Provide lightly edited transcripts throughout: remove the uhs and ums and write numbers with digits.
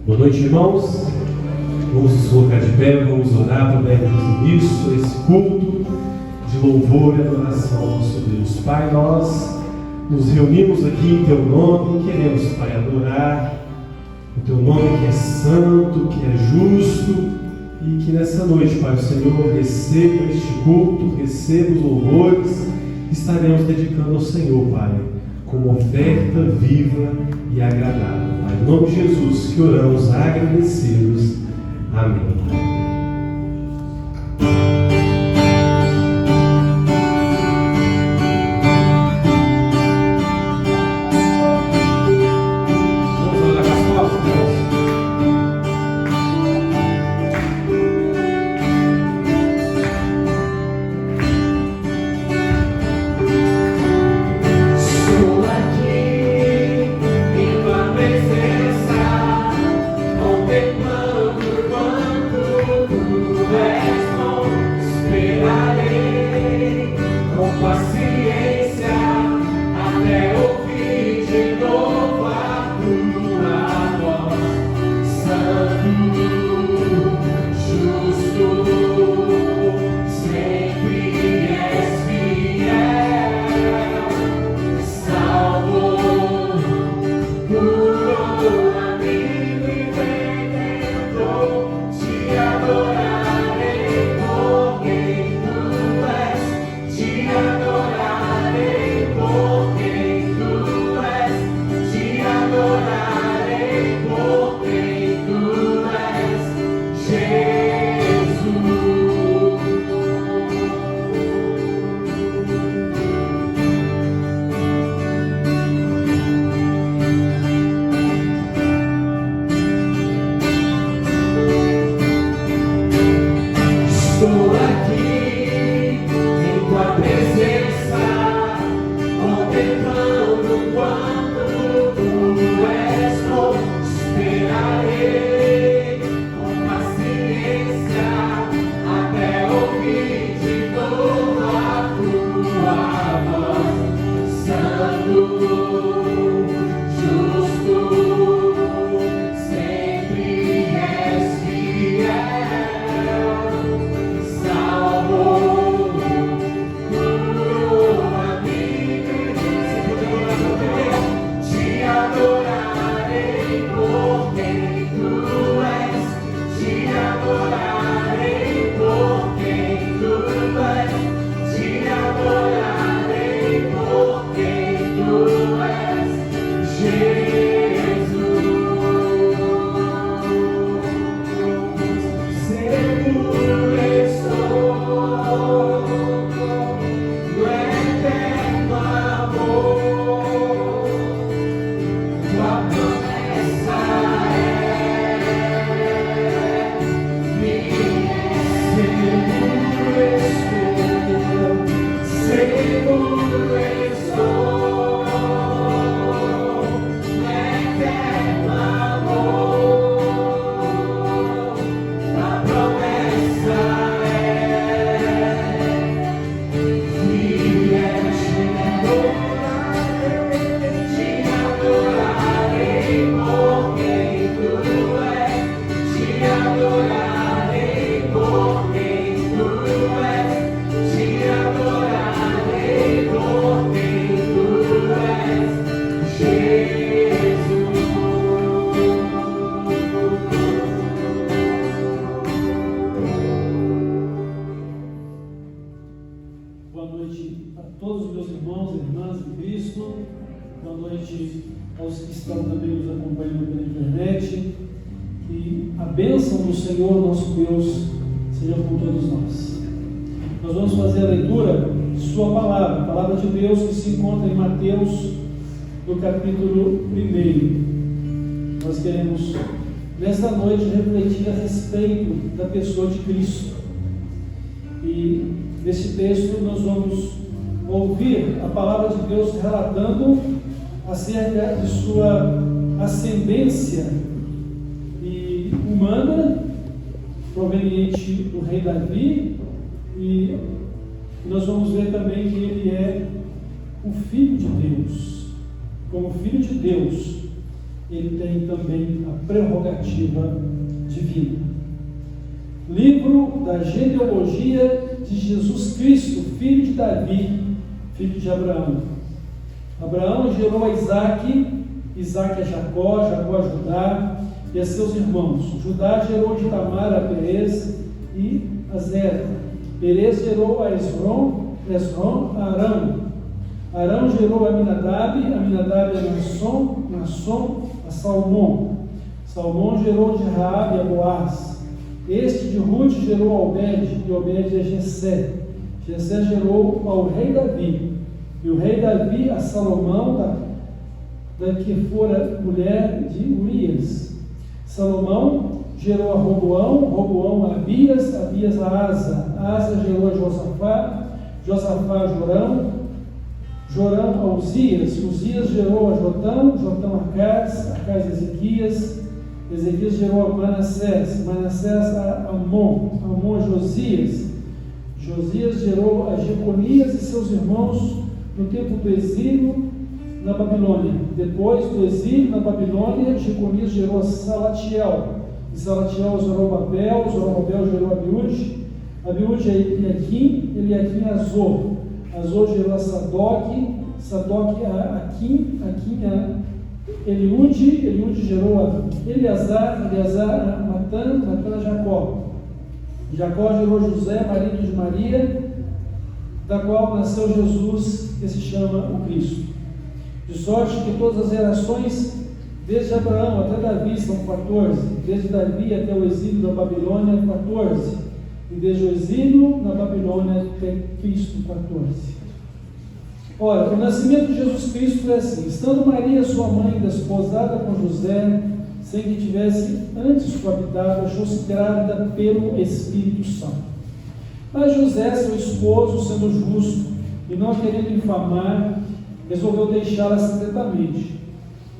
Boa noite, irmãos. Vamos nos colocar de pé, vamos orar para darmos início a esse culto de louvor e adoração ao nosso Deus. Pai, nós nos reunimos aqui em Teu nome e queremos, Pai, adorar o Teu nome que é santo, que é justo, e que nessa noite, Pai, o Senhor receba este culto, receba os louvores que estaremos dedicando ao Senhor, Pai, como oferta viva e agradável. Pai, em nome de Jesus que oramos agradecidos. Amém. No capítulo 1, nós queremos nesta noite refletir a respeito da pessoa de Cristo, e nesse texto nós vamos ouvir a palavra de Deus relatando acerca de sua ascendência e humana proveniente do rei Davi, e nós vamos ver também que ele é o Filho de Deus. Como Filho de Deus, ele tem também a prerrogativa divina. Livro da genealogia de Jesus Cristo, filho de Davi, filho de Abraão. Abraão gerou a Isaque, Isaque a Jacó, Jacó a Judá e a seus irmãos. Judá gerou de Tamar a Perez e a Zera. Perez gerou a Esrom a Arão. Arão gerou a Aminadab, Aminadab a Nasson a Salmão. Salmão gerou de Raabe a Boaz. Este de Ruth gerou a Obed, e Obed a Jessé. Jessé gerou ao rei Davi, e o rei Davi a Salomão, da que fora mulher de Urias. Salomão gerou a Roboão a Abias, Abias a Asa gerou a Josafá a Jorão a Uzias gerou a Jotão a Acaz a Ezequias gerou a Manassés a Amon a Josias gerou a Jeconias e seus irmãos no tempo do exílio na Babilônia. Depois do exílio na Babilônia, Jeconias gerou a Salatiel, e Salatiel a Zorobabel gerou a Abiúde a Eliaquim a Azor gerou a Sadoc a Aquim a Eliúde gerou a Eleazar a Matã a Jacó gerou José, marido de Maria, da qual nasceu Jesus, que se chama o Cristo. De sorte que todas as gerações, desde Abraão até Davi, são 14, desde Davi até o exílio da Babilônia, 14, e desde o exílio na Babilônia até Cristo, 14. Ora, o nascimento de Jesus Cristo foi assim: estando Maria, sua mãe, desposada com José, sem que tivesse antes coabitado, achou-se grávida pelo Espírito Santo. Mas José, seu esposo, sendo justo e não querendo infamar, resolveu deixá-la secretamente.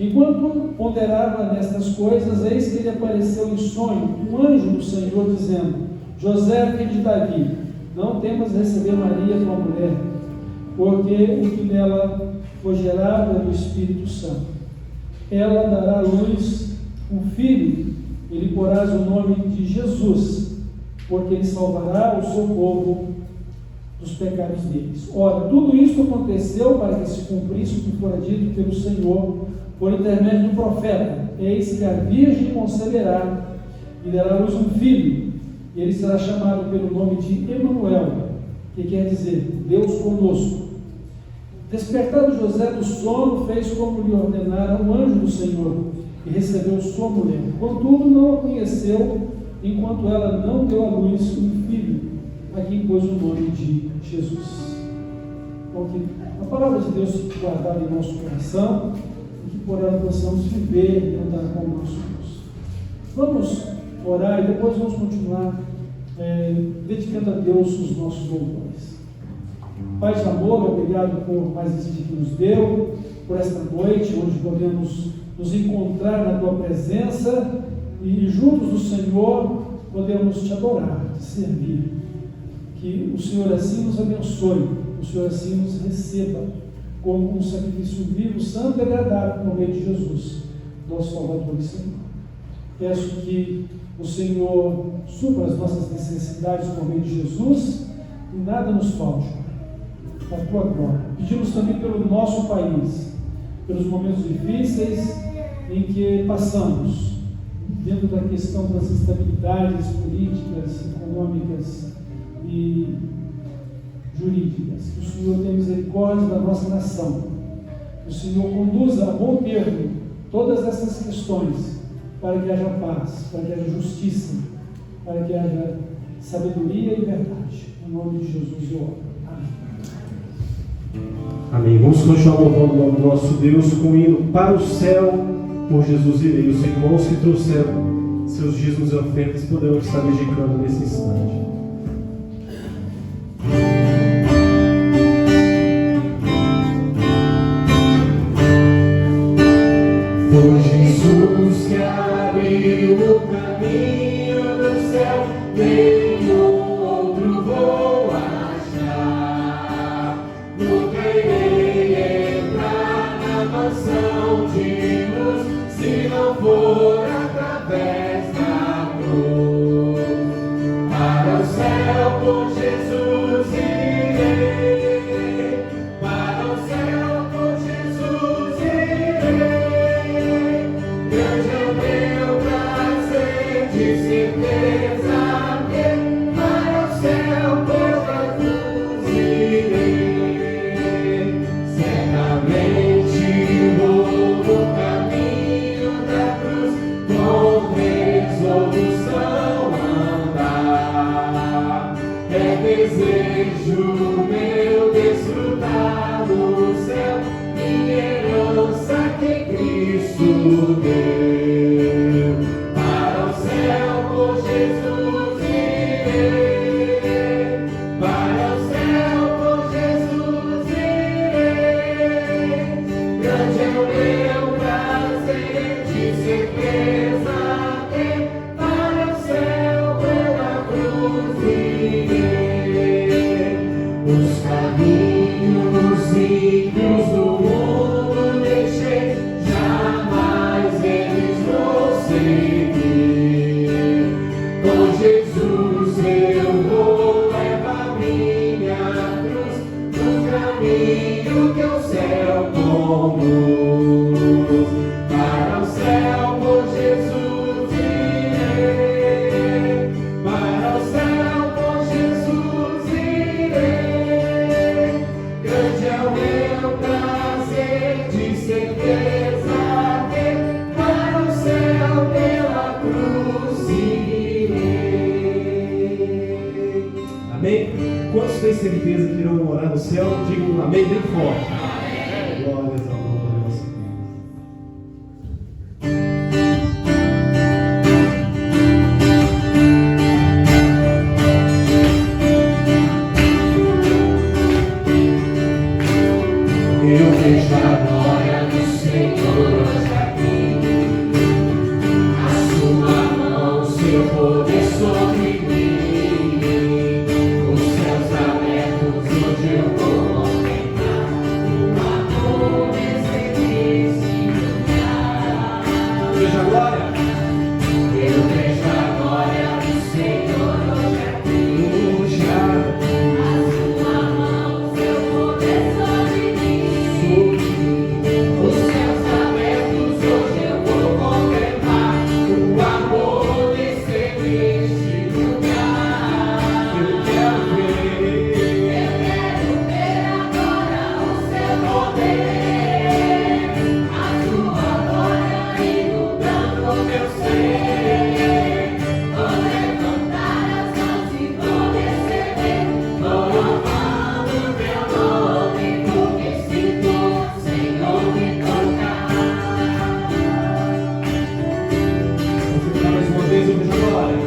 Enquanto ponderava nestas coisas, eis que lhe apareceu em sonho um anjo do Senhor, dizendo: José, filho de Davi, não temas receber Maria, tua mulher, porque o que nela foi gerado é do Espírito Santo. Ela dará à luz um filho, e lhe porás o nome de Jesus, porque ele salvará o seu povo dos pecados deles. Ora, tudo isso aconteceu para que se cumprisse o que fora dito pelo Senhor, por intermédio do profeta: eis que a virgem conceberá e dará à luz um filho, e ele será chamado pelo nome de Emanuel, que quer dizer Deus conosco. Despertado José do sono, fez como lhe ordenara um anjo do Senhor, e recebeu sua mulher. Contudo, não a conheceu, enquanto ela não deu à luz um filho, a quem pôs o nome de Jesus. Porque a palavra de Deus fique guardada em nosso coração, e que por ela possamos viver e andar com o nosso Deus. Vamos orar e depois vamos continuar dedicando a Deus os nossos louvores. Pai de amor, obrigado por mais esse dia que nos deu, por esta noite, onde podemos nos encontrar na Tua presença e juntos do Senhor podemos Te adorar, Te servir. Que o Senhor assim nos abençoe, o Senhor assim nos receba como um sacrifício vivo, santo e agradável por meio de Jesus, nosso Salvador e Senhor. Peço que o Senhor supra as nossas necessidades por meio de Jesus e nada nos falte, para a Tua glória. Pedimos também pelo nosso país, pelos momentos difíceis em que passamos, dentro da questão das instabilidades políticas, econômicas e jurídicas. Que o Senhor tenha misericórdia da nossa nação, que o Senhor conduza a bom termo todas essas questões, para que haja paz, para que haja justiça, para que haja sabedoria e verdade. Em nome de Jesus eu oro. Amém. Amém. Vamos continuar louvando o nome do nosso Deus com o hino Para o Céu, por Jesus irei. Os irmãos que trouxeram seus dízimos e ofertas poderão estar dedicando nesse instante. Foi Jesus que abriu o caminho do céu, nenhum outro vou achar. Nunca irei entrar na mansão de luz, se meu. Para o céu com Jesus irei. Para o céu com Jesus irei. Grande é o meu prazer, de certeza ter. Para o céu pela cruz irei. Os caminhos ímpios do mundo deixei, jamais eles vou seguir. Com Jesus eu vou levar minha cruz no caminho que o céu conduz. Para o céu com Jesus irei. Para o céu com Jesus irei. Grande é o meu prazer, de certeza ter. Para o céu pela cruz irei. Amém? Quantos têm certeza que irão morar no céu? Digam um amém bem forte. Glórias ao nome do nosso Deus. Eu vejo a glória do Senhor hoje aqui. A sua mão, seu poder sobre mim. Os céus abertos, hoje eu vou contemplar o amor desse lugar. Veja a glória. Eu vejo a glória do Senhor hoje aqui. Hoje A sua mão, seu poder sobre mim. Os céus abertos, hoje eu vou contemplar o amor desse lugar. eu quero ver. Eu quero ver agora o seu poder, a sua glória inundando meu ser. Vou levantar as mãos e vou receber, vou louvando teu nome, porque sinto o Senhor me tocar. Vamos cantar mais uma vez, eu vejo a glória.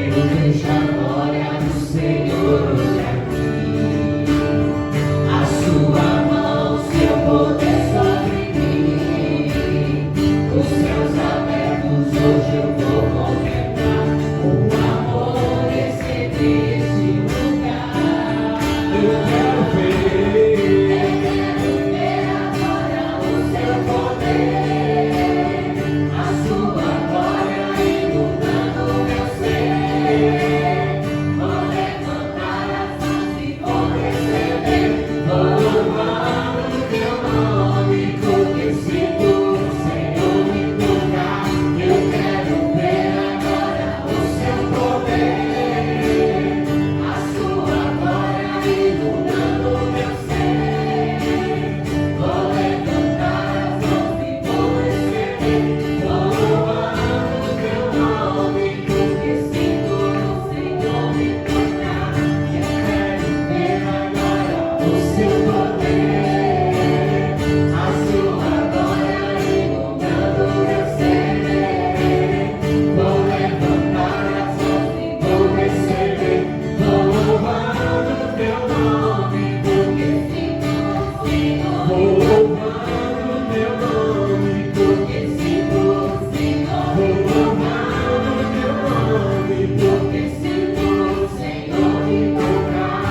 Eu vejo a glória do Senhor hoje aqui. A sua mão, seu poder sobre mim. Os céus abertos, hoje eu vou contemplar o amor desse lugar. Eu quero ver. Eu quero ver agora o seu poder, a sua glória inundando meu ser. Vou levantar as mãos e vou receber, vou louvando teu nome, porque sinto o Senhor me tocar. Eu quero ver agora o seu poder, a sua glória inundando meu ser. Vou levantar as mãos e vou receber, vou louvando teu nome, porque sinto o Senhor me tocar. Eu quero ver agora o seu poder, a sua glória inundando meu ser. Vou levantar as mãos e vou receber, vou louvando teu nome, porque sinto o Senhor. Vou louvando teu nome. Porque sinto o Senhor. Vou louvando teu nome. Porque sinto o Senhor me tocar.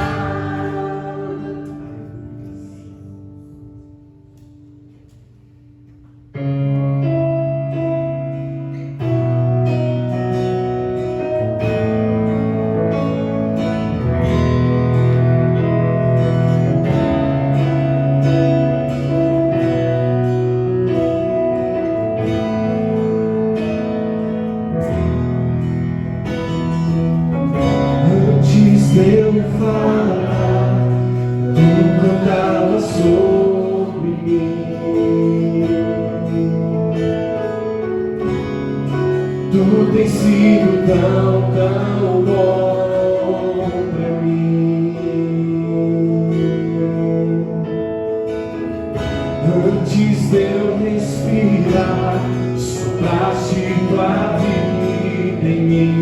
Antes de eu falar, tu cantava sobre mim. Tu tens sido tão, tão bom pra mim. Antes de eu respirar, sua sopraste tua vida em mim.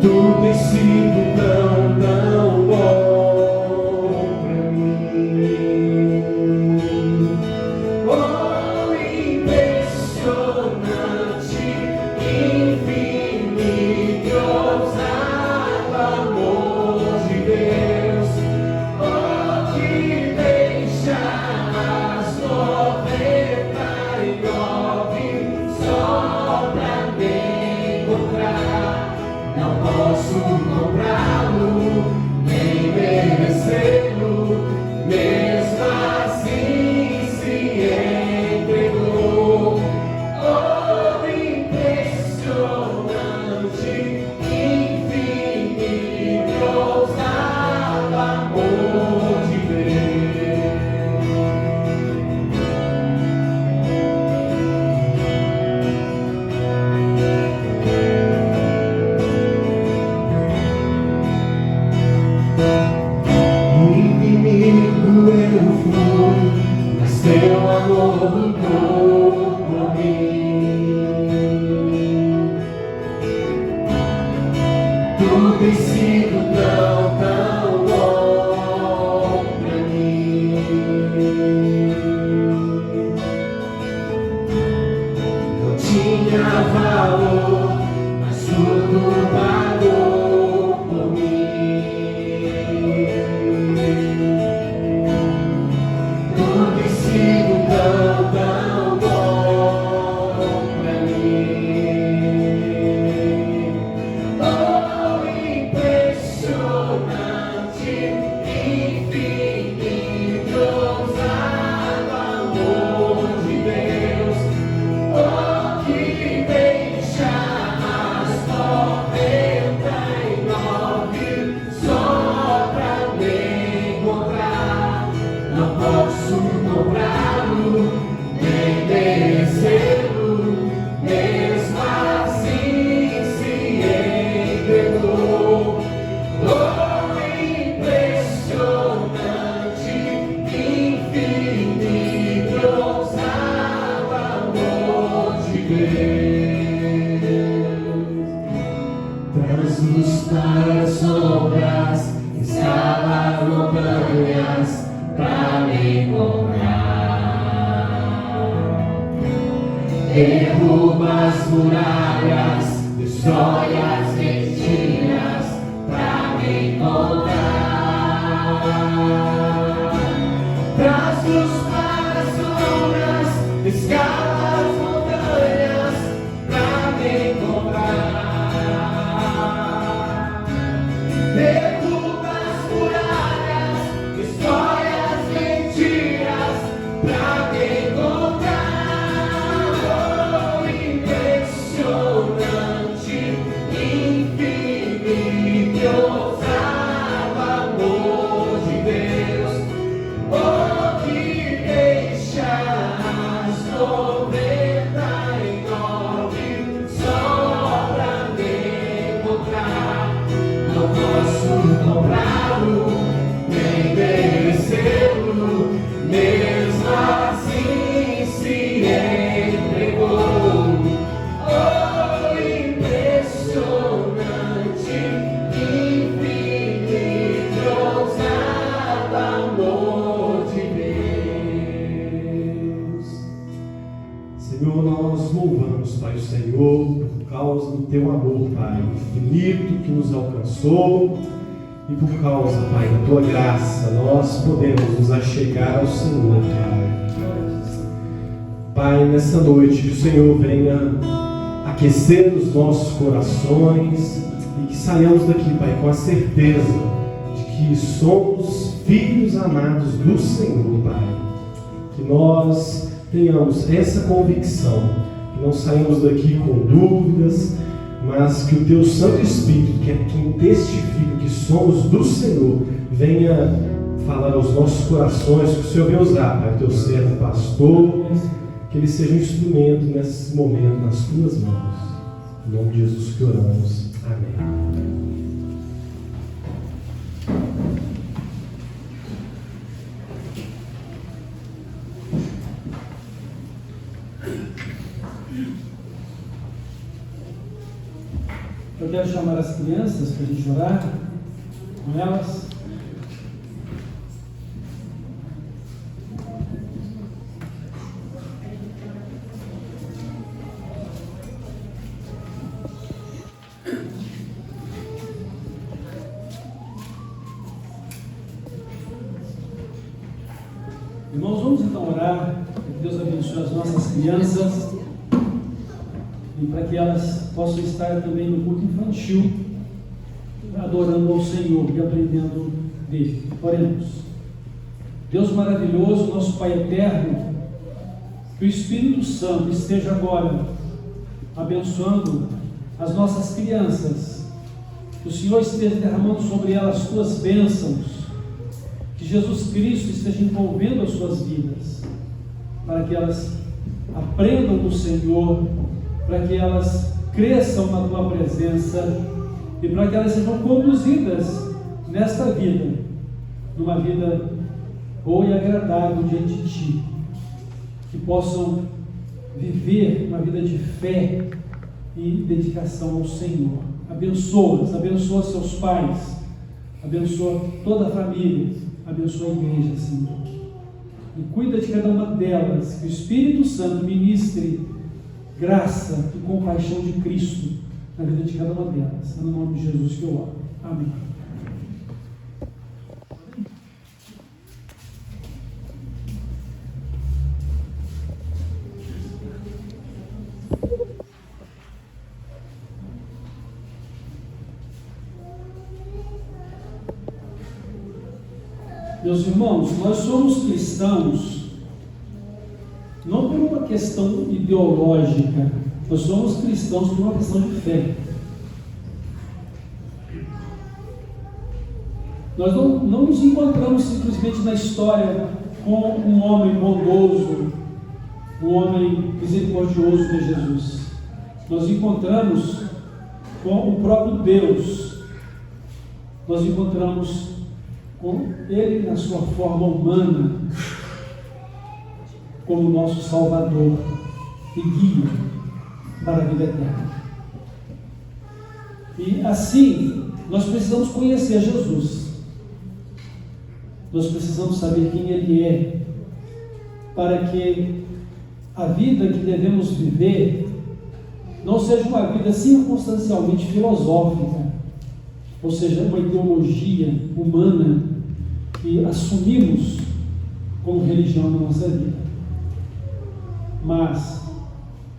Tu tens sido tão, tão bom pra mim. Oh, impressionante, infinito, ousado amor de Deus. Oh, que deixa as 99 só pra me encontrar. Não posso comprá-lo, nem merecê-lo, mesmo assim se entregou. Oh, impressionante, infinito, ousado amor de Deus. Inimigo eu fui, mas teu amor lutou por mim. Tu tens sido tão, tão bom pra mim. Não tinha valor, mas tudo pagou por mim. Tu tens sido tão, tão bom pra mim. Oh, impressionante, infinito, ousado amor de Deus. Oh, que deixa as 99 só pra me encontrar. Não posso comprá-lo, nem merecê-lo, mesmo assim se entregou. Oh, impressionante, infinito, ousado amor de Deus. Traz luz para as sombras, escala montanhas pra me encontrar. Derruba as muralhas, destrói as mentiras pra me encontrar. Traz luz para as sombras, escala as montanhas pra me encontrar. Derruba as muralhas, destrói as mentiras pra me encontrar. Oh, impressionante, infinito, ousado amor de Deus. Oh, que deixa as 99 só pra me encontrar. Não posso comprá-lo, nem merecê-lo, mesmo assim se entregou. Oh, impressionante, infinito, ousado amor de Deus. Senhor, nós louvamos, Pai, o Senhor, por causa do teu amor, Pai, infinito que nos alcançou. E por causa, Pai, da tua graça, nós podemos nos achegar ao Senhor, Pai. Pai, nessa noite, que o Senhor venha aquecer os nossos corações e que saiamos daqui, Pai, com a certeza de que somos filhos amados do Senhor, Pai. Que nós tenhamos essa convicção, que não saímos daqui com dúvidas, mas que o teu Santo Espírito, que é quem testifica que somos do Senhor, venha falar aos nossos corações, que o Senhor venha usar, Pai, o teu servo pastor, que ele seja um instrumento nesse momento nas tuas mãos. Em nome de Jesus que oramos. Amém. Eu quero chamar as crianças para a gente orar com elas. Irmãos, vamos então orar para que Deus abençoe as nossas crianças e para que elas possam estar também no culto infantil, adorando ao Senhor e aprendendo dele. Oremos. Deus maravilhoso, nosso Pai eterno, que o Espírito Santo esteja agora abençoando as nossas crianças, que o Senhor esteja derramando sobre elas as tuas bênçãos, que Jesus Cristo esteja envolvendo as suas vidas, para que elas aprendam do Senhor, para que elas cresçam na tua presença e para que elas sejam conduzidas nesta vida, numa vida boa e agradável diante de ti, que possam viver uma vida de fé e dedicação ao Senhor. Abençoa-as, abençoa seus pais, abençoa toda a família, abençoa a igreja, Senhor. E cuida de cada uma delas, que o Espírito Santo ministre graça e compaixão de Cristo na vida de cada uma delas. É no nome de Jesus que eu oro. Amém. Meus irmãos, nós somos cristãos não por uma questão ideológica, nós somos cristãos por uma questão de fé. Nós não nos encontramos simplesmente na história com um homem bondoso, um homem misericordioso que é Jesus. Nós encontramos com o próprio Deus. Nós encontramos com Ele na sua forma humana, como nosso Salvador e guia para a vida eterna. E assim, nós precisamos conhecer Jesus. Nós precisamos saber quem Ele é, para que a vida que devemos viver não seja uma vida circunstancialmente filosófica, ou seja, uma ideologia humana que assumimos como religião na nossa vida, mas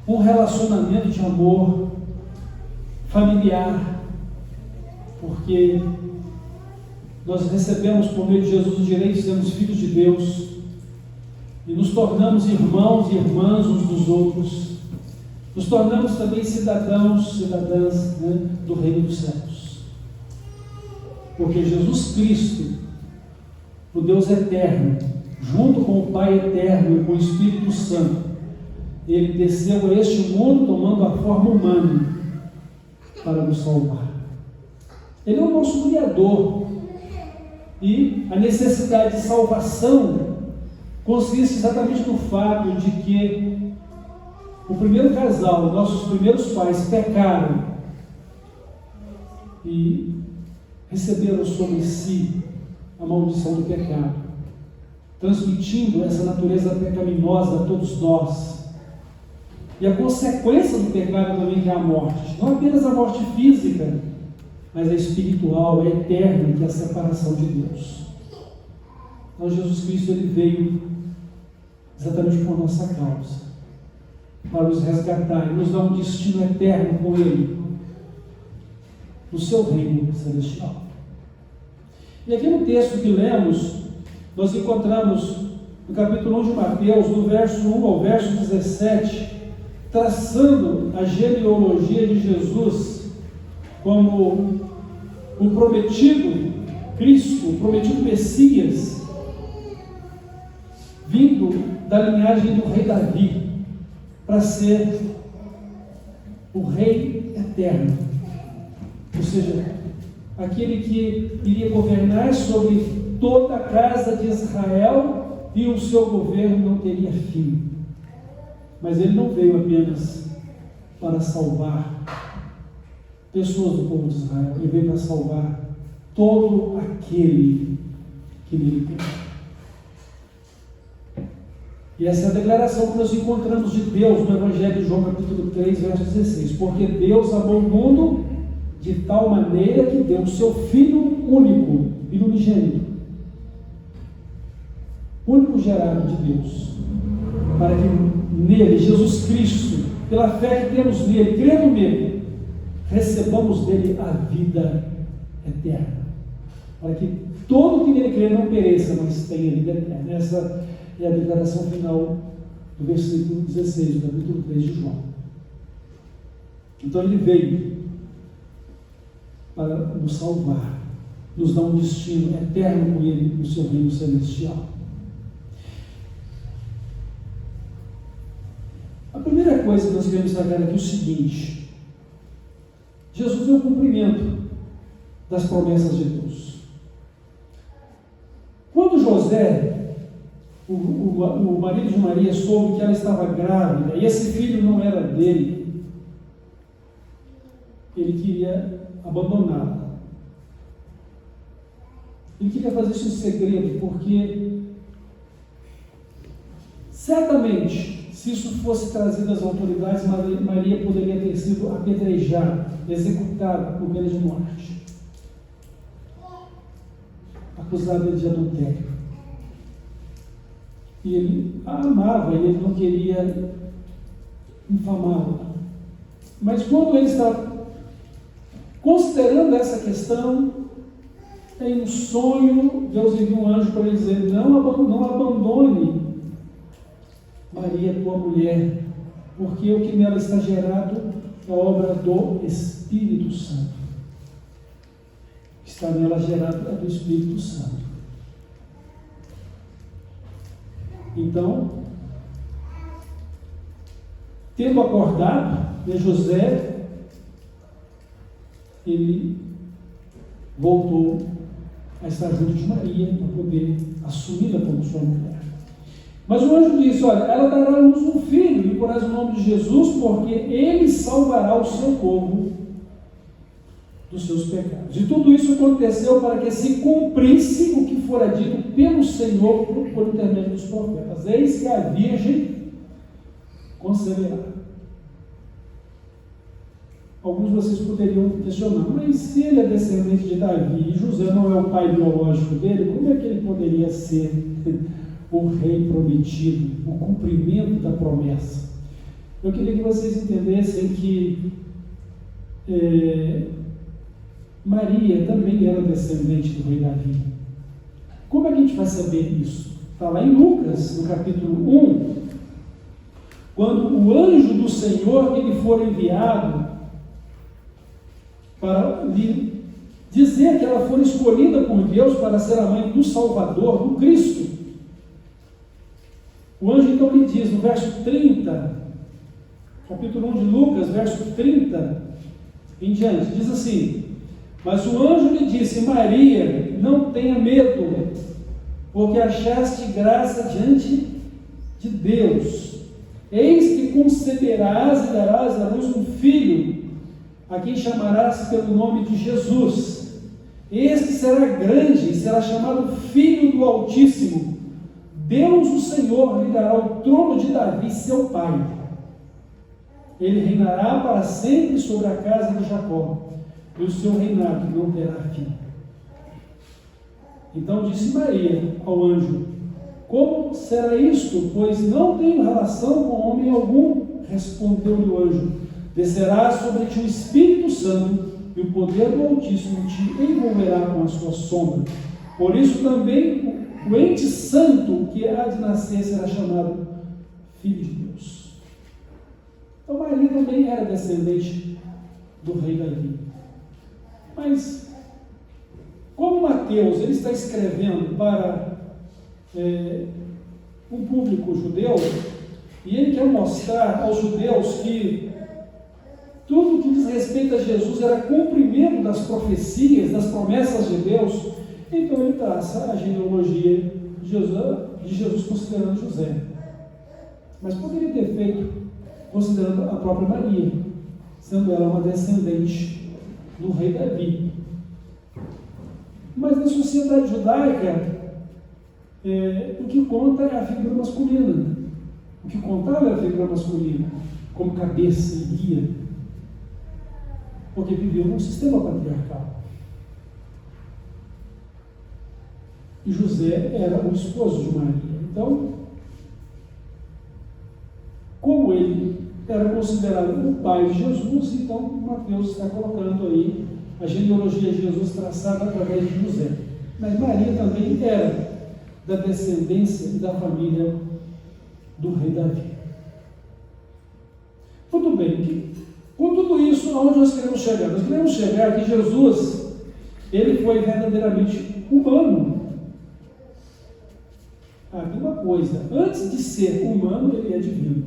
um relacionamento de amor familiar, porque nós recebemos por meio de Jesus o direito de sermos filhos de Deus e nos tornamos irmãos e irmãs uns dos outros, nos tornamos também cidadãos, cidadãs, do reino dos céus, porque Jesus Cristo, o Deus eterno, junto com o Pai eterno e com o Espírito Santo, Ele desceu a este mundo tomando a forma humana para nos salvar. Ele é o nosso Criador. E a necessidade de salvação consiste exatamente no fato de que o primeiro casal, nossos primeiros pais, pecaram e receberam sobre si a maldição do pecado, transmitindo essa natureza pecaminosa a todos nós. E a consequência do pecado também que é a morte, não apenas a morte física, mas a espiritual, a eterna, que é a separação de Deus. Então Jesus Cristo, Ele veio exatamente por nossa causa, para nos resgatar e nos dar um destino eterno com Ele, no seu reino celestial. E aqui no texto que lemos, nós encontramos no capítulo 1 de Mateus, do verso 1 ao verso 17, traçando a genealogia de Jesus como o prometido Cristo, o prometido Messias, vindo da linhagem do rei Davi, para ser o rei eterno, ou seja, aquele que iria governar sobre toda a casa de Israel, e o seu governo não teria fim. Mas ele não veio apenas para salvar pessoas do povo de Israel. Ele veio para salvar todo aquele que nele crê. E essa é a declaração que nós encontramos de Deus no Evangelho de João, capítulo 3, verso 16. Porque Deus amou o mundo de tal maneira que deu o seu Filho único, Filho unigênito, único gerado de Deus, para que nele, Jesus Cristo, pela fé que temos nele, crendo nele, recebamos dele a vida eterna, para que todo que nele crê não pereça, mas tenha vida eterna. Essa é a declaração final do versículo 16 do capítulo 3 de João. Então ele veio para nos salvar, nos dar um destino eterno com ele no seu reino celestial. A primeira coisa que nós queremos destacar aqui é o seguinte: Jesus deu o cumprimento das promessas de Deus. Quando José, o marido de Maria, soube que ela estava grávida e esse filho não era dele, ele queria abandoná-la. Ele queria fazer isso em segredo, porque certamente, se isso fosse trazido às autoridades, Maria poderia ter sido apedrejada, executada por pena de morte, acusada de adultério. E ele a amava e ele não queria infamá-la. Mas quando ele está considerando essa questão, em um sonho, Deus enviou um anjo para ele dizer: não abandone Maria, tua mulher, porque o que nela está gerado é obra do Espírito Santo. O que está nela gerado é do Espírito Santo. Então, tendo acordado, José, ele voltou a estar junto de Maria para poder assumi-la como sua mulher. Mas o anjo disse: olha, ela dará à luz um filho, e porás o nome de Jesus, porque ele salvará o seu povo dos seus pecados. E tudo isso aconteceu para que se cumprisse o que fora dito pelo Senhor por intermédio dos profetas: eis que a virgem conceberá. Alguns de vocês poderiam questionar: mas se ele é descendente de Davi e José não é o pai biológico dele, como é que ele poderia ser o rei prometido, o cumprimento da promessa? Eu queria que vocês entendessem que Maria também era descendente do rei Davi. Como é que a gente vai saber isso? Está lá em Lucas, no capítulo 1, quando o anjo do Senhor que lhe for enviado para lhe dizer que ela foi escolhida por Deus para ser a mãe do Salvador, do Cristo. O anjo então lhe diz, no verso 30, capítulo 1 de Lucas, verso 30 em diante, diz assim: mas o anjo lhe disse: Maria, não tenha medo, porque achaste graça diante de Deus. Eis que conceberás e darás à luz um filho, a quem chamarás pelo nome de Jesus. Este será grande e será chamado Filho do Altíssimo. Deus, o Senhor, lhe dará o trono de Davi, seu pai. Ele reinará para sempre sobre a casa de Jacó, e o seu reinado não terá fim. Então disse Maria ao anjo: como será isto? Pois não tenho relação com homem algum. Respondeu-lhe o anjo: descerá sobre ti o Espírito Santo, e o poder do Altíssimo te envolverá com a sua sombra. Por isso também o ente santo que há de nascer será chamado Filho de Deus. Então Maria também era descendente do rei Davi. Mas, como Mateus ele está escrevendo para um público judeu, e ele quer mostrar aos judeus que tudo que diz respeito a Jesus era cumprimento das profecias, das promessas de Deus, então ele traça a genealogia de Jesus considerando José. Mas poderia ter feito considerando a própria Maria, sendo ela uma descendente do rei Davi. Mas na sociedade judaica, o que conta é a figura masculina. O que contava é a figura masculina, como cabeça e guia. Porque viveu num sistema patriarcal. E José era o esposo de Maria. Então, como ele era considerado o pai de Jesus, então Mateus está colocando aí a genealogia de Jesus traçada através de José. Mas Maria também era da descendência e da família do rei Davi. Muito bem, com tudo isso, aonde nós queremos chegar? Nós queremos chegar que Jesus, ele foi verdadeiramente humano. Tem uma coisa, antes de ser humano, ele é divino.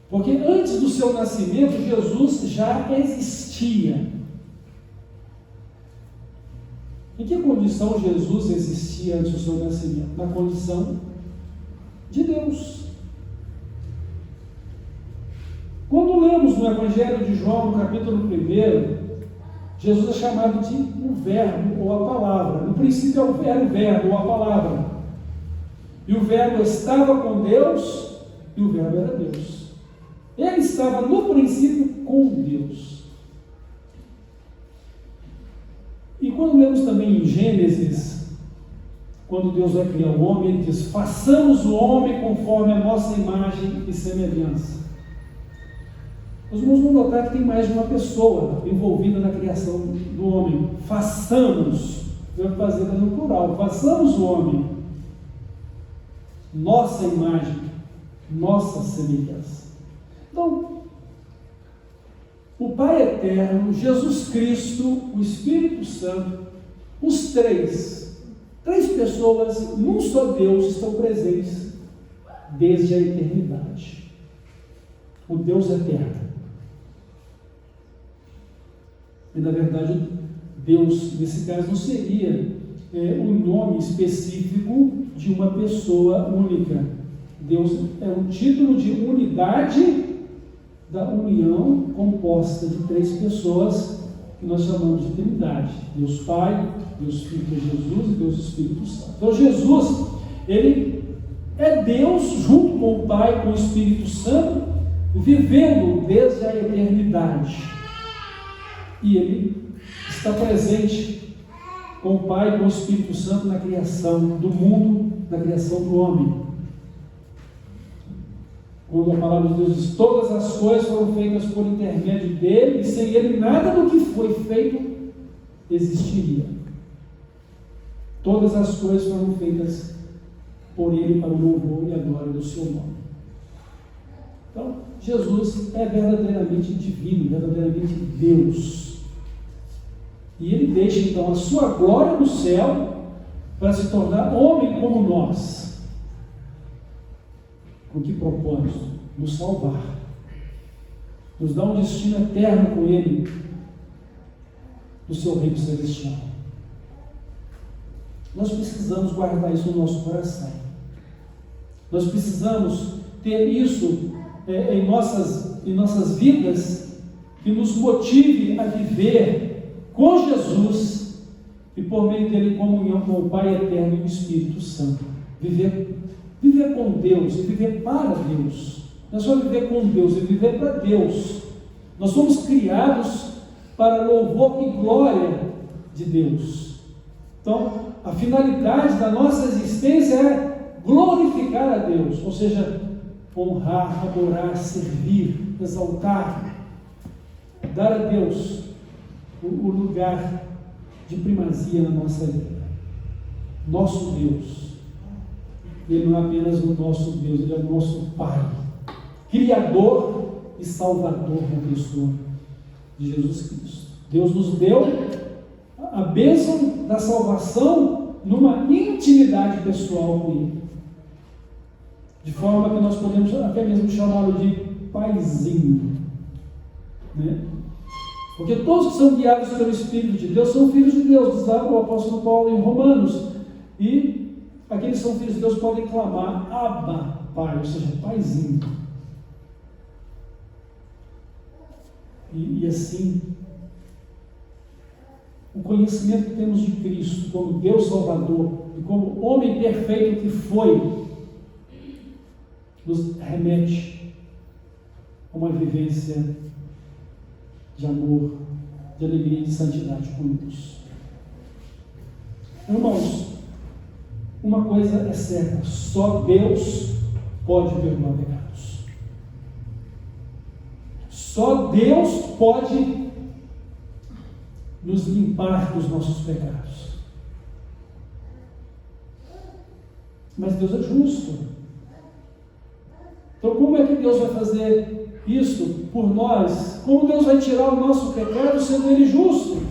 Porque antes do seu nascimento, Jesus já existia. Em que condição Jesus existia antes do seu nascimento? Na condição de Deus. Quando lemos no Evangelho de João, no capítulo 1, Jesus é chamado de o Verbo ou a Palavra. No princípio era o Verbo ou a Palavra. E o Verbo estava com Deus e o Verbo era Deus. Ele estava no princípio com Deus. E quando lemos também em Gênesis, quando Deus vai criar o homem, ele diz: façamos o homem conforme a nossa imagem e semelhança. Os irmãos vão notar que tem mais de uma pessoa envolvida na criação do homem. Façamos, eu vou fazer no plural, façamos o homem, nossa imagem, nossa semelhança. Então, o Pai Eterno, Jesus Cristo, o Espírito Santo, os três pessoas num só Deus estão presentes desde a eternidade. O Deus eterno. E na verdade, Deus, nesse caso, não seria um nome específico de uma pessoa única. Deus é um título de unidade da união composta de três pessoas que nós chamamos de Trindade. Deus Pai, Deus Filho que é Jesus e Deus Espírito Santo. Então Jesus, ele é Deus junto com o Pai, com o Espírito Santo, vivendo desde a eternidade. E ele está presente com o Pai e com o Espírito Santo na criação do mundo, na criação do homem. Quando a palavra de Deus diz: todas as coisas foram feitas por intermédio dele, e sem ele nada do que foi feito existiria. Todas as coisas foram feitas por ele para o louvor e a glória do seu nome. Então, Jesus é verdadeiramente divino, verdadeiramente Deus. E ele deixa então a sua glória no céu para se tornar homem como nós. Com que propósito? Nos salvar. Nos dar um destino eterno com ele, do seu reino celestial. Nós precisamos guardar isso no nosso coração. Nós precisamos ter isso em nossas vidas, que nos motive a viver com Jesus e por meio dele em comunhão com o Pai Eterno e o Espírito Santo. Viver com Deus e viver para Deus. Não é só viver com Deus, é viver para Deus. Nós somos criados para louvor e glória de Deus. Então, a finalidade da nossa existência é glorificar a Deus, ou seja, honrar, adorar, servir, exaltar, dar a Deus o lugar de primazia na nossa vida. Nosso Deus. Ele não é apenas o nosso Deus, ele é o nosso Pai, Criador e Salvador na pessoa de Jesus Cristo. Deus nos deu a bênção da salvação numa intimidade pessoal com Ele, de forma que nós podemos até mesmo chamá-lo de Paizinho, né? Porque todos que são guiados pelo Espírito de Deus são filhos de Deus, diz lá o apóstolo Paulo em Romanos. E aqueles que são filhos de Deus podem clamar Abba, Pai, ou seja, Paizinho. E assim, o conhecimento que temos de Cristo como Deus Salvador e como homem perfeito que foi, nos remete a uma vivência de amor, de alegria e de santidade com Deus. Irmãos, uma coisa é certa: só Deus pode perdoar pecados. Só Deus pode nos limpar dos nossos pecados. Mas Deus é justo. Então, como é que Deus vai fazer isso por nós? Como Deus vai tirar o nosso pecado sendo Ele justo?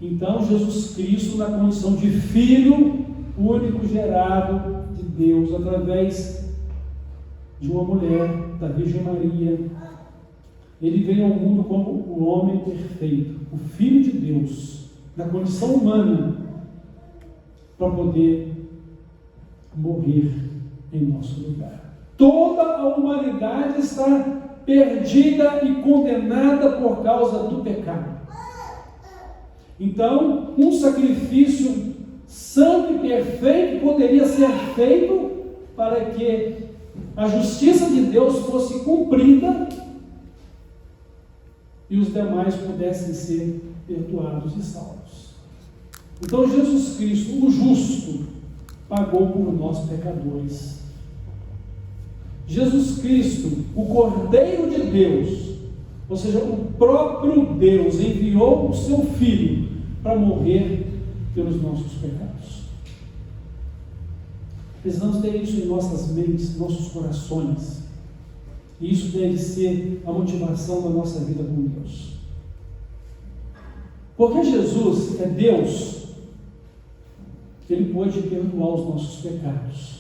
Então, Jesus Cristo, na condição de Filho único gerado de Deus, através de uma mulher, da Virgem Maria, Ele veio ao mundo como o homem perfeito, o Filho de Deus, na condição humana, para poder morrer em nosso lugar. Toda a humanidade está perdida e condenada por causa do pecado. Então, um sacrifício santo e perfeito poderia ser feito para que a justiça de Deus fosse cumprida e os demais pudessem ser perdoados e salvos. Então, Jesus Cristo, o justo, pagou por nós pecadores. Jesus Cristo, o Cordeiro de Deus, ou seja, o próprio Deus, enviou o seu Filho para morrer pelos nossos pecados. Precisamos ter isso em nossas mentes, em nossos corações. E isso deve ser a motivação da nossa vida com Deus. Porque Jesus é Deus, Ele pode perdoar os nossos pecados.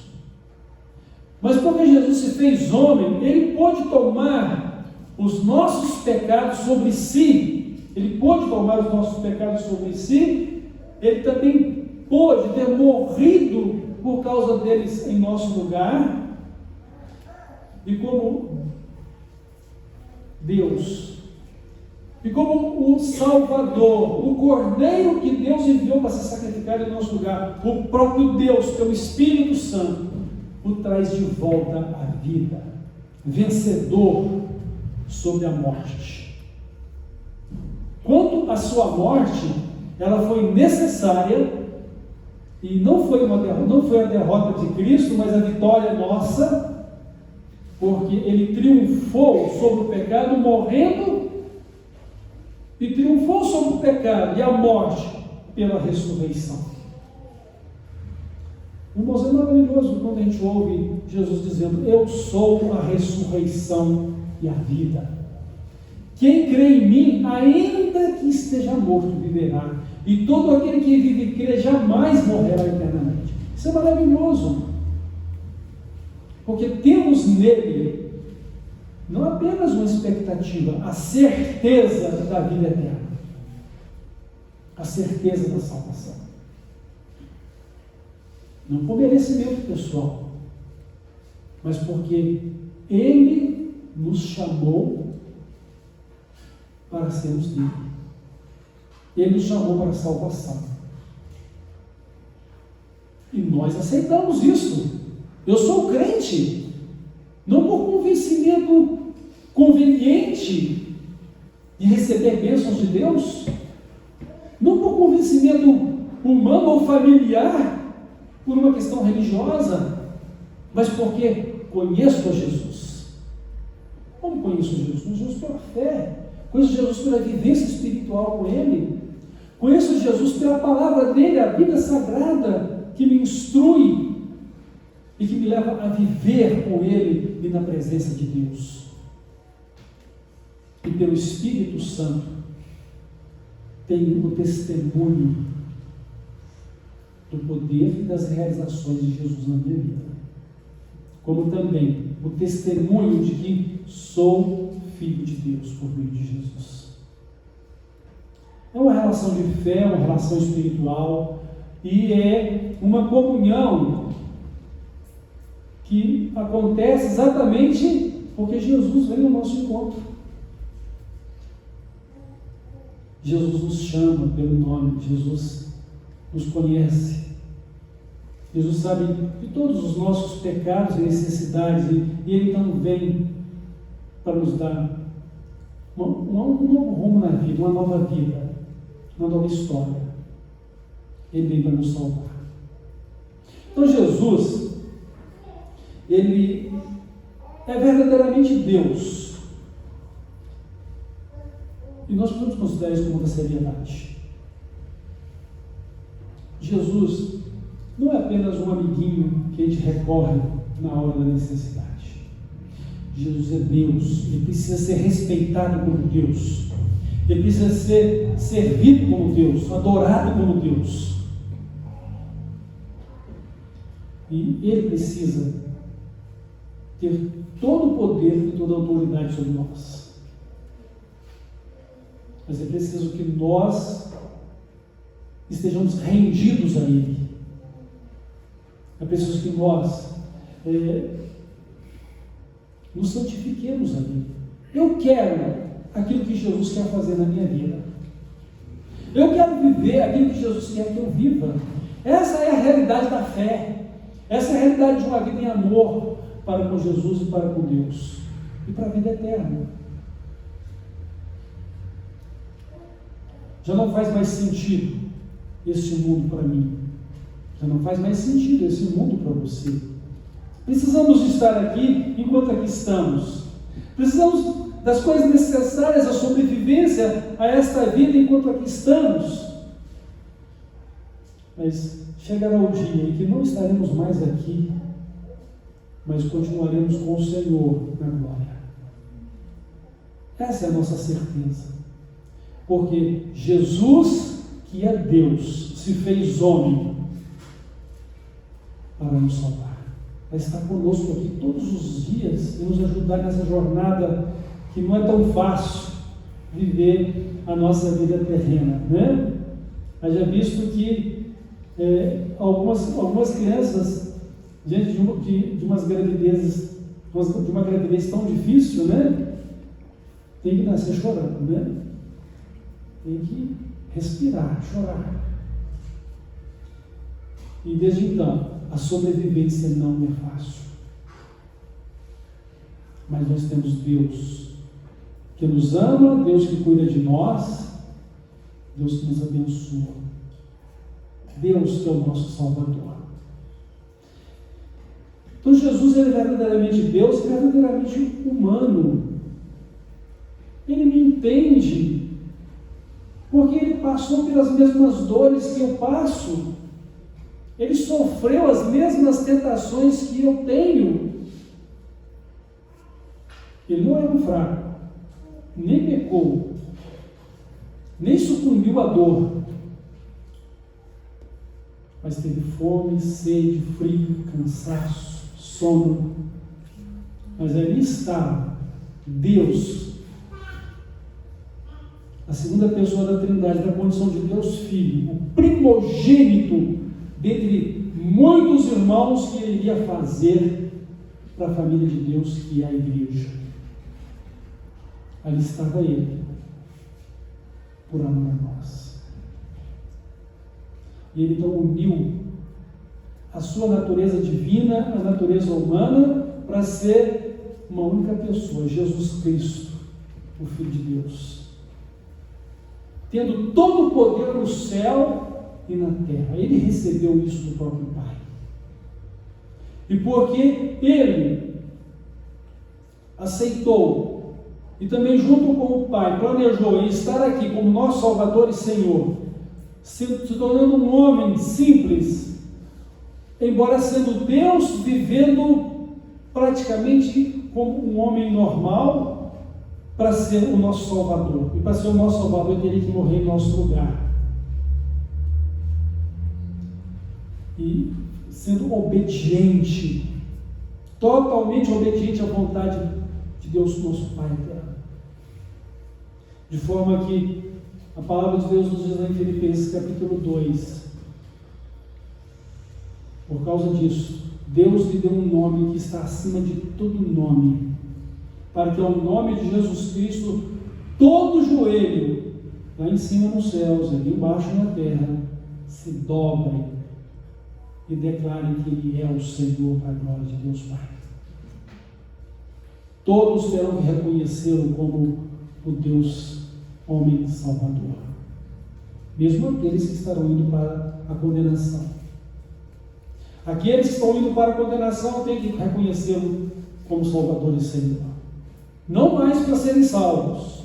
Mas porque Jesus se fez homem, Ele pode tomar os nossos pecados sobre si. Ele pode tomar os nossos pecados sobre si. Ele também pode ter morrido por causa deles em nosso lugar. E como Deus, e como o Salvador, o Cordeiro que Deus enviou para se sacrificar em nosso lugar, o próprio Deus, pelo Espírito Santo, o traz de volta à vida, vencedor sobre a morte. Quanto à sua morte, ela foi necessária, e não foi a derrota de Cristo, mas a vitória nossa, porque Ele triunfou sobre o pecado, morrendo, e triunfou sobre o pecado e a morte pela ressurreição. Irmãos, é maravilhoso quando a gente ouve Jesus dizendo: eu sou a ressurreição e a vida. Quem crê em mim, ainda que esteja morto, viverá. E todo aquele que vive e crê jamais morrerá eternamente. Isso é maravilhoso. Porque temos nele não apenas uma expectativa, a certeza da vida eterna, a certeza da salvação. Não por merecimento pessoal, mas porque Ele nos chamou para sermos dele. Ele nos chamou para a salvação. E nós aceitamos isso. Eu sou crente, não por convencimento conveniente de receber bênçãos de Deus, não por convencimento humano ou familiar, por uma questão religiosa, mas porque conheço a Jesus. Como conheço Jesus? Conheço Jesus pela fé, conheço Jesus pela vivência espiritual com Ele, conheço Jesus pela palavra dEle, a Bíblia Sagrada, que me instrui e que me leva a viver com Ele e na presença de Deus. E pelo Espírito Santo, tenho o testemunho do poder e das realizações de Jesus na minha vida, como também o testemunho de que sou filho de Deus por meio de Jesus. É uma relação de fé, uma relação espiritual, e é uma comunhão que acontece exatamente porque Jesus vem ao nosso encontro. Jesus nos chama pelo nome, Jesus nos conhece. Jesus sabe de todos os nossos pecados e necessidades, e Ele então vem para nos dar um novo rumo na vida, uma nova vida, uma nova história. Ele vem para nos salvar. Então Jesus, Ele é verdadeiramente Deus. E nós podemos considerar isso como uma seriedade. Jesus não é apenas um amiguinho que a gente recorre na hora da necessidade. Jesus é Deus, Ele precisa ser respeitado como Deus, Ele precisa ser servido como Deus, adorado como Deus. E Ele precisa ter todo o poder e toda a autoridade sobre nós. Mas é preciso que nós estejamos rendidos a Ele. É preciso que nós nos santifiquemos a Ele. Eu quero aquilo que Jesus quer fazer na minha vida. Eu quero viver aquilo que Jesus quer que eu viva. Essa é a realidade da fé. Essa é a realidade de uma vida em amor para com Jesus e para com Deus. E para a vida eterna. Já não faz mais sentido este mundo para mim. Já não faz mais sentido esse mundo para você. Precisamos estar aqui enquanto aqui estamos. Precisamos das coisas necessárias à sobrevivência a esta vida enquanto aqui estamos. Mas chegará o dia em que não estaremos mais aqui, mas continuaremos com o Senhor na glória. Essa é a nossa certeza. Porque Jesus, que é Deus, se fez homem para nos salvar. Vai estar conosco aqui todos os dias e nos ajudar nessa jornada que não é tão fácil viver a nossa vida terrena, né? Haja visto que algumas crianças, diante de uma gravidez tão difícil, né? Tem que nascer chorando, né? Tem que respirar, chorar. E desde então, a sobrevivência não é fácil. Mas nós temos Deus que nos ama, Deus que cuida de nós, Deus que nos abençoa, Deus que é o nosso Salvador. Então Jesus é verdadeiramente Deus e verdadeiramente humano. Ele me entende, porque Ele passou pelas mesmas dores que eu passo. Ele sofreu as mesmas tentações que eu tenho. Ele não era um fraco, nem pecou, nem sucumbiu à dor, mas teve fome, sede, frio, cansaço, sono. Mas ali está Deus, a segunda pessoa da Trindade, da condição de Deus Filho, o primogênito dentre muitos irmãos que Ele iria fazer para a família de Deus, que é a igreja. Ali estava Ele, por amor a nós. E Ele então uniu a sua natureza divina, a natureza humana, para ser uma única pessoa, Jesus Cristo, o Filho de Deus. Tendo todo o poder no céu e na terra. Ele recebeu isso do próprio Pai. E porque Ele aceitou e também junto com o Pai planejou em estar aqui como nosso Salvador e Senhor, se tornando um homem simples, embora sendo Deus, vivendo praticamente como um homem normal, para ser o nosso Salvador. E para ser o nosso Salvador, Ele teria que morrer em nosso lugar. E sendo obediente, totalmente obediente à vontade de Deus, nosso Pai eterno. De forma que a palavra de Deus nos diz em Filipenses capítulo 2, por causa disso, Deus lhe deu um nome que está acima de todo nome, para que ao nome de Jesus Cristo todo joelho lá em cima nos céus, aqui embaixo na terra, se dobrem e declarem que Ele é o Senhor para a glória de Deus Pai. Todos terão que reconhecê-lo como o Deus homem salvador, mesmo aqueles que estarão indo para a condenação. Aqueles que estão indo para a condenação têm que reconhecê-lo como Salvador e Senhor, não mais para serem salvos,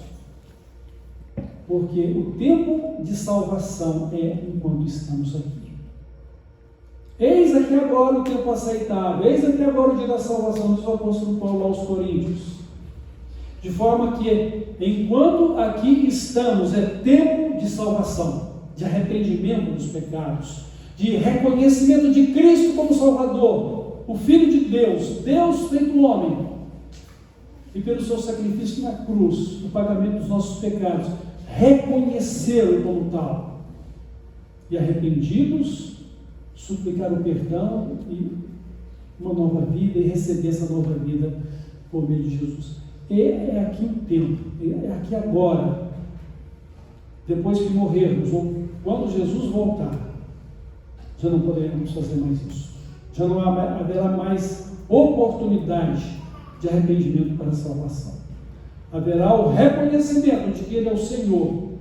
porque o tempo de salvação é enquanto estamos aqui. Eis aqui agora o tempo aceitável, eis aqui agora o dia da salvação, diz o apóstolo Paulo aos Coríntios. De forma que, enquanto aqui estamos, é tempo de salvação, de arrependimento dos pecados, de reconhecimento de Cristo como Salvador, o Filho de Deus, Deus feito homem, e pelo seu sacrifício na cruz, o pagamento dos nossos pecados, reconhecê-lo como tal, e arrependidos, suplicar o perdão e uma nova vida, e receber essa nova vida por meio de Jesus. E é aqui o tempo, é aqui agora, depois que morrermos, ou quando Jesus voltar, já não poderemos fazer mais isso, já não haverá mais oportunidade de arrependimento para a salvação. Haverá o reconhecimento de que Ele é o Senhor,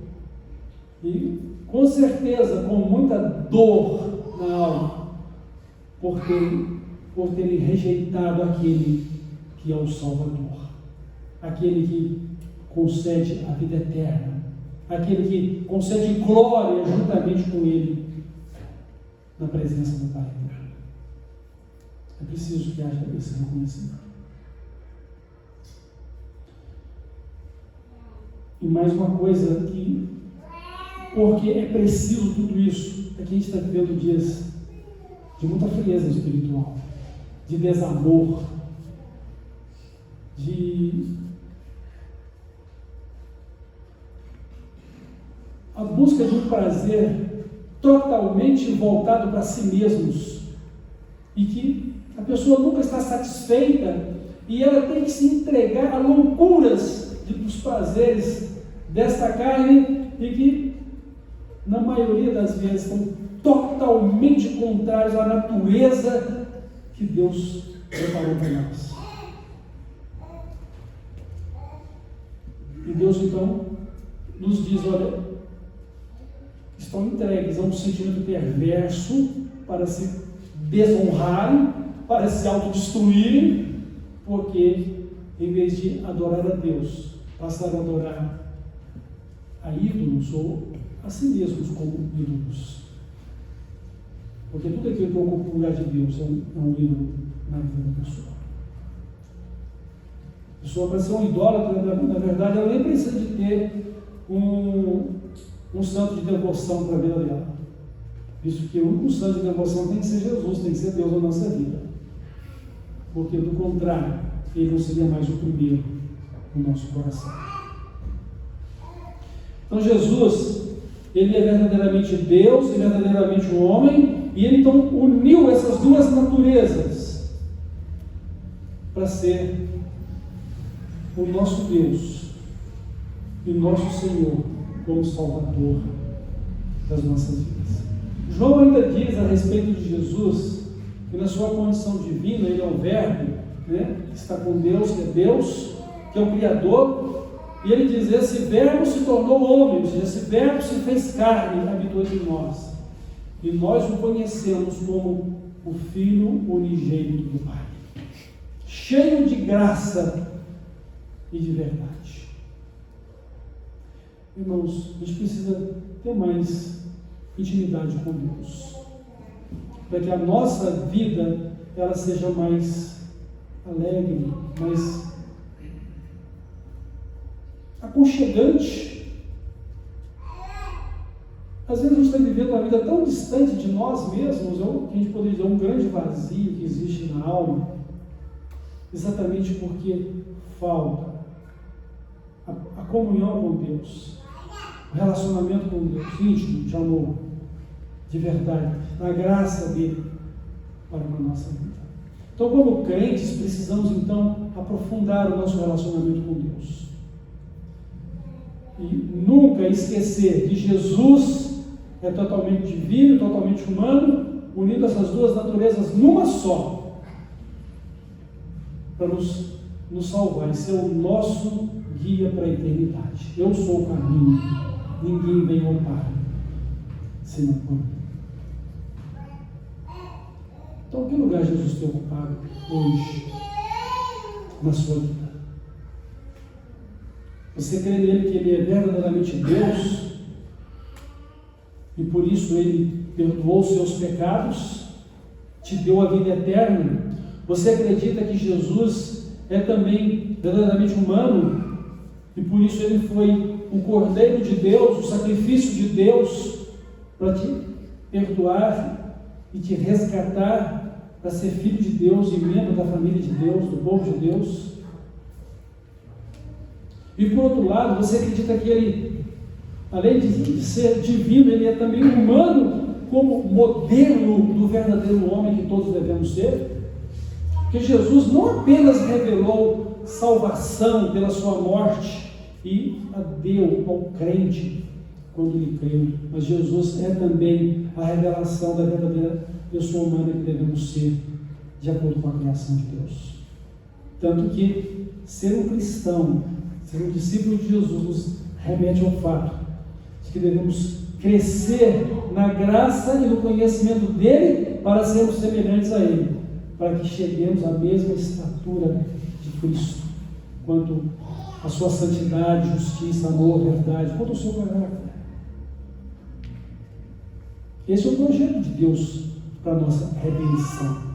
e com certeza, com muita dor na alma, por terem rejeitado aquele que é o Salvador, aquele que concede a vida eterna, aquele que concede glória juntamente com Ele na presença do Pai eterno. É preciso que haja esse reconhecimento. E mais uma coisa que, porque é preciso tudo isso, é que a gente está vivendo dias de muita frieza espiritual, de desamor, a busca de um prazer totalmente voltado para si mesmos, e que a pessoa nunca está satisfeita e ela tem que se entregar a loucuras dos prazeres desta carne, e que na maioria das vezes são totalmente contrários à natureza que Deus preparou para nós. E Deus então nos diz: olha, estão entregues a um sentimento perverso para se desonrarem, para se autodestruírem, porque em vez de adorar a Deus, passaram a adorar a ídolos ou a si mesmos como ídolos. Porque tudo aquilo que ocupa o lugar de Deus é um ídolo na vida da pessoa. A pessoa, para ser um idólatra, na verdade, ela nem precisa de ter um santo de devoção para a vida dela. Isso que o único santo de devoção tem que ser Jesus, tem que ser Deus na nossa vida. Porque, do contrário, Ele não seria mais o primeiro no nosso coração. Então, Jesus, Ele é verdadeiramente Deus e verdadeiramente o homem, e Ele então uniu essas duas naturezas para ser o nosso Deus e o nosso Senhor como Salvador das nossas vidas. João ainda diz a respeito de Jesus que na sua condição divina Ele é o Verbo, que está com Deus, que é o Criador, e ele diz: esse Verbo se tornou homem, ou seja, esse Verbo se fez carne e habitou entre nós, e nós o conhecemos como o Filho unigênito do Pai, cheio de graça e de verdade. Irmãos, a gente precisa ter mais intimidade com Deus, para que a nossa vida ela seja mais alegre, mais aconchegante. Às vezes a gente está vivendo uma vida tão distante de nós mesmos, ou que a gente poderia dizer um grande vazio que existe na alma, exatamente porque falta a comunhão com Deus, o relacionamento com Deus íntimo, de amor, de verdade, a graça dele para a nossa vida. Então, como crentes, precisamos então aprofundar o nosso relacionamento com Deus. e nunca esquecer que Jesus é totalmente divino, totalmente humano, unindo essas duas naturezas numa só, para nos salvar e ser o nosso guia para a eternidade. Eu sou o caminho, ninguém vem ao Pai senão por mim. Então, que lugar Jesus tem ocupado hoje na sua vida? Você crê nele que ele é verdadeiramente Deus e por isso ele perdoou os seus pecados, te deu a vida eterna? Você acredita que Jesus é também verdadeiramente humano e por isso ele foi o Cordeiro de Deus, o sacrifício de Deus para te perdoar e te resgatar para ser filho de Deus e membro da família de Deus, do povo de Deus? E por outro lado, você acredita que ele, além de ser divino, ele é também humano, como modelo do verdadeiro homem que todos devemos ser? Porque Jesus não apenas revelou salvação pela sua morte e a deu ao crente quando ele creu, mas Jesus é também a revelação da verdadeira pessoa humana que devemos ser, de acordo com a criação de Deus. Tanto que ser um cristão, ser um discípulo de Jesus, nos remete ao fato de que devemos crescer na graça e no conhecimento dele para sermos semelhantes a ele, para que cheguemos à mesma estatura de Cristo, quanto à sua santidade, justiça, amor, verdade, quanto ao seu caráter. Esse é o projeto de Deus para a nossa redenção.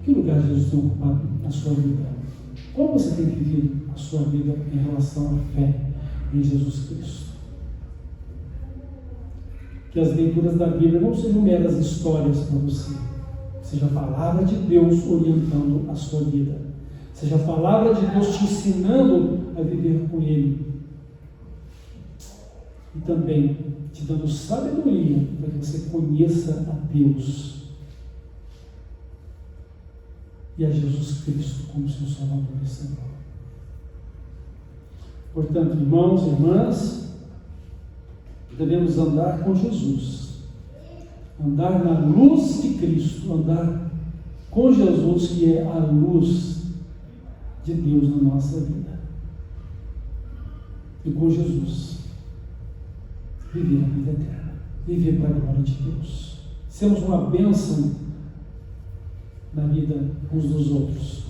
Que lugar Jesus tem ocupado na sua vida? Como você tem vivido a sua vida em relação à fé em Jesus Cristo? Que as leituras da Bíblia não sejam meras histórias para você, seja a palavra de Deus orientando a sua vida, seja a palavra de Deus te ensinando a viver com Ele e também te dando sabedoria para que você conheça a Deus e a Jesus Cristo como seu Salvador e Senhor. Portanto, irmãos e irmãs, devemos andar com Jesus, andar na luz de Cristo, andar com Jesus, que é a luz de Deus na nossa vida, e com Jesus viver a vida eterna, viver para a glória de Deus, sermos uma bênção na vida uns dos outros.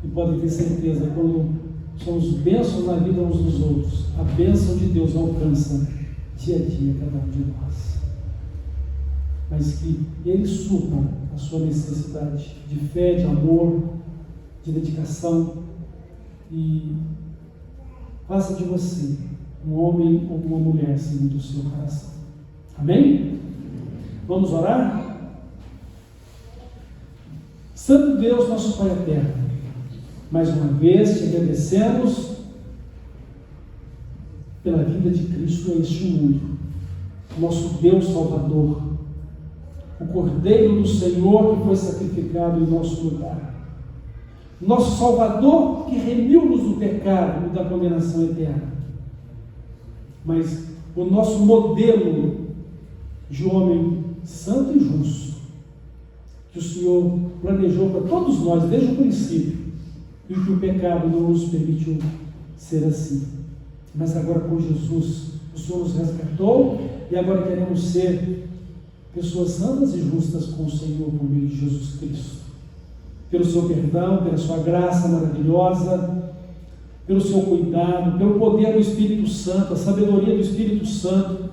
E podem ter certeza, quando somos bênçãos na vida uns dos outros, a bênção de Deus alcança dia a dia cada um de nós. Mas que Ele supra a sua necessidade de fé, de amor, de dedicação, e faça de você um homem ou uma mulher segundo o seu coração. Amém? Vamos orar? Santo Deus, nosso Pai eterno, mais uma vez te agradecemos pela vida de Cristo a este mundo, nosso Deus Salvador, o Cordeiro do Senhor que foi sacrificado em nosso lugar, nosso Salvador que remiu-nos do pecado e da condenação eterna, mas o nosso modelo de homem santo e justo, que o Senhor planejou para todos nós desde o princípio, e que o pecado não nos permitiu ser assim. Mas agora com Jesus, o Senhor nos resgatou e agora queremos ser pessoas santas e justas com o Senhor por meio de Jesus Cristo. Pelo seu perdão, pela sua graça maravilhosa, pelo seu cuidado, pelo poder do Espírito Santo, a sabedoria do Espírito Santo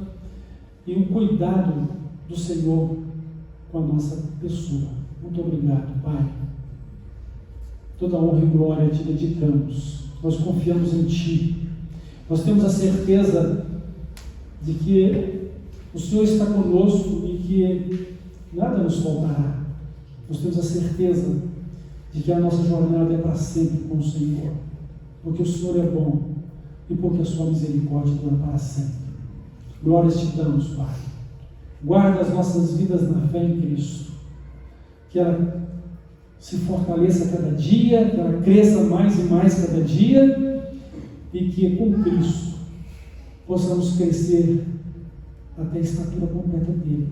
e o cuidado do Senhor com a nossa pessoa. Muito obrigado, Pai. Toda honra e glória te dedicamos. Nós confiamos em Ti. Nós temos a certeza de que o Senhor está conosco e que nada nos faltará. Nós temos a certeza de que a nossa jornada é para sempre com o Senhor, porque o Senhor é bom e porque a sua misericórdia dura para sempre. Glórias te damos, Pai. Guarda as nossas vidas na fé em Cristo, que ela se fortaleça a cada dia, que ela cresça mais e mais cada dia, e que com Cristo possamos crescer até a estatura completa dele,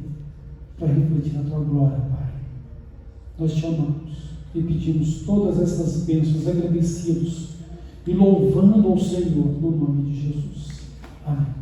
para refletir na tua glória, Pai. Nós te amamos e pedimos todas essas bênçãos, agradecidos e louvando ao Senhor no nome de Jesus. Amém.